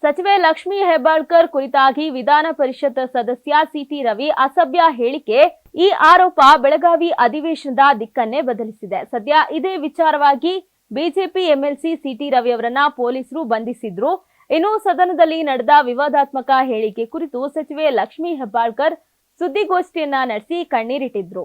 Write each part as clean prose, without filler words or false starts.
ಸಚಿವೆ ಲಕ್ಷ್ಮೀ ಹೆಬ್ಬಾಳ್ಕರ್ ಕುರಿತಾಗಿ ವಿಧಾನ ಪರಿಷತ್ ಸದಸ್ಯ ಸಿಟಿ ರವಿ ಅಸಭ್ಯ ಹೇಳಿಕೆ. ಈ ಆರೋಪ ಬೆಳಗಾವಿ ಅಧಿವೇಶನದ ದಿಕ್ಕನ್ನೇ ಬದಲಿಸಿದೆ. ಸದ್ಯ ಇದೇ ವಿಚಾರವಾಗಿ ಬಿಜೆಪಿ ಎಂಎಲ್ಸಿ ಸಿಟಿ ರವಿ ಅವರನ್ನ ಪೊಲೀಸರು ಬಂಧಿಸಿದ್ರು. ಇನ್ನು ಸದನದಲ್ಲಿ ನಡೆದ ವಿವಾದಾತ್ಮಕ ಹೇಳಿಕೆ ಕುರಿತು ಸಚಿವೆ ಲಕ್ಷ್ಮೀ ಹೆಬ್ಬಾಳ್ಕರ್ ಸುದ್ದಿಗೋಷ್ಠಿಯನ್ನ ನಡೆಸಿ ಕಣ್ಣೀರಿಟ್ಟಿದ್ರು.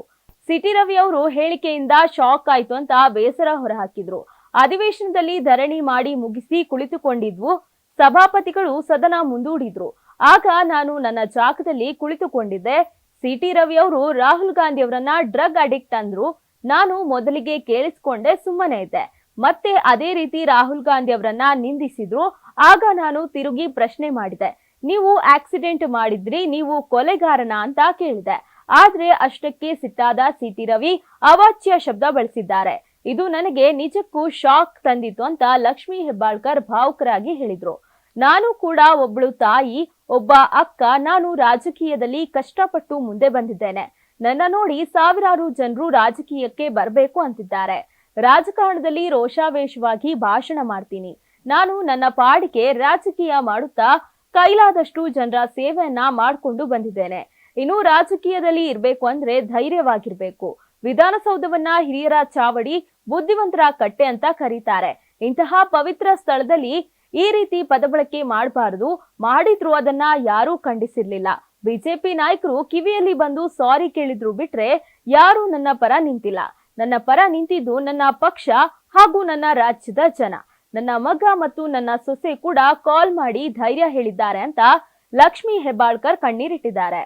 ಸಿಟಿ ರವಿ ಅವರು ಹೇಳಿಕೆಯಿಂದ ಶಾಕ್ ಆಯ್ತು ಅಂತ ಬೇಸರ ಹೊರಹಾಕಿದ್ರು. ಅಧಿವೇಶನದಲ್ಲಿ ಧರಣಿ ಮಾಡಿ ಮುಗಿಸಿ ಕುಳಿತುಕೊಂಡಿದ್ವು. ಸಭಾಪತಿಗಳು ಸದನ ಮುಂದೂಡಿದ್ರು. ಆಗ ನಾನು ನನ್ನ ಜಾಗದಲ್ಲಿ ಕುಳಿತುಕೊಂಡಿದ್ದೆ. ಸಿಟಿ ರವಿ ಅವರು ರಾಹುಲ್ ಗಾಂಧಿ ಅವರನ್ನ ಡ್ರಗ್ ಅಡಿಕ್ಟ್ ಅಂದ್ರು. ನಾನು ಮೊದಲಿಗೆ ಕೇಳಿಸ್ಕೊಂಡೆ, ಸುಮ್ಮನೆ ಇದ್ದೆ. ಮತ್ತೆ ಅದೇ ರೀತಿ ರಾಹುಲ್ ಗಾಂಧಿ ಅವರನ್ನ ನಿಂದಿಸಿದ್ರು. ಆಗ ನಾನು ತಿರುಗಿ ಪ್ರಶ್ನೆ ಮಾಡಿದೆ, ನೀವು ಆಕ್ಸಿಡೆಂಟ್ ಮಾಡಿದ್ರಿ, ನೀವು ಕೊಲೆಗಾರನ ಅಂತ ಕೇಳಿದೆ. ಆದ್ರೆ ಅಷ್ಟಕ್ಕೆ ಸಿಟ್ಟಾದ ಸಿಟಿ ರವಿ ಅವಾಚ್ಯ ಶಬ್ದ ಬಳಸಿದ್ದಾರೆ. ಇದು ನನಗೆ ನಿಜಕ್ಕೂ ಶಾಕ್ ತಂದಿತ್ತು ಅಂತ ಲಕ್ಷ್ಮೀ ಹೆಬ್ಬಾಳ್ಕರ್ ಭಾವುಕರಾಗಿ ಹೇಳಿದ್ರು. ನಾನು ಕೂಡ ಒಬ್ಬಳು ತಾಯಿ, ಒಬ್ಬ ಅಕ್ಕ. ನಾನು ರಾಜಕೀಯದಲ್ಲಿ ಕಷ್ಟಪಟ್ಟು ಮುಂದೆ ಬಂದಿದ್ದೇನೆ. ನನ್ನ ನೋಡಿ ಸಾವಿರಾರು ಜನರು ರಾಜಕೀಯಕ್ಕೆ ಬರಬೇಕು ಅಂತಿದ್ದಾರೆ. ರಾಜಕಾರಣದಲ್ಲಿ ರೋಷಾವೇಶವಾಗಿ ಭಾಷಣ ಮಾಡ್ತೀನಿ. ನಾನು ನನ್ನ ಪಾಡಿಗೆ ರಾಜಕೀಯ ಮಾಡುತ್ತಾ ಕೈಲಾದಷ್ಟು ಜನರ ಸೇವೆಯನ್ನ ಮಾಡಿಕೊಂಡು ಬಂದಿದ್ದೇನೆ. ಇನ್ನು ರಾಜಕೀಯದಲ್ಲಿ ಇರಬೇಕು ಅಂದ್ರೆ ಧೈರ್ಯವಾಗಿರ್ಬೇಕು. ವಿಧಾನಸೌಧವನ್ನ ಹಿರಿಯರ ಚಾವಡಿ, ಬುದ್ಧಿವಂತರ ಕಟ್ಟೆ ಅಂತ ಕರೀತಾರೆ. ಇಂತಹ ಪವಿತ್ರ ಸ್ಥಳದಲ್ಲಿ ಈ ರೀತಿ ಪದಬಳಕೆ ಮಾಡಬಾರದು. ಮಾಡಿದ್ರು ಅದನ್ನ ಯಾರೂ ಖಂಡಿಸಿರ್ಲಿಲ್ಲ. ಬಿಜೆಪಿ ನಾಯಕರು ಕಿವಿಯಲ್ಲಿ ಬಂದು ಸಾರಿ ಕೇಳಿದ್ರು ಬಿಟ್ರೆ ಯಾರು ನನ್ನ ಪರ ನಿಂತಿಲ್ಲ. ನನ್ನ ಪರ ನಿಂತಿದ್ದು ನನ್ನ ಪಕ್ಷ ಹಾಗೂ ನನ್ನ ರಾಜ್ಯದ ಜನ. ನನ್ನ ಮಗ ಮತ್ತು ನನ್ನ ಸೊಸೆ ಕೂಡ ಕಾಲ್ ಮಾಡಿ ಧೈರ್ಯ ಹೇಳಿದ್ದಾರೆ ಅಂತ ಲಕ್ಷ್ಮೀ ಹೆಬ್ಬಾಳ್ಕರ್ ಕಣ್ಣೀರಿಟ್ಟಿದ್ದಾರೆ.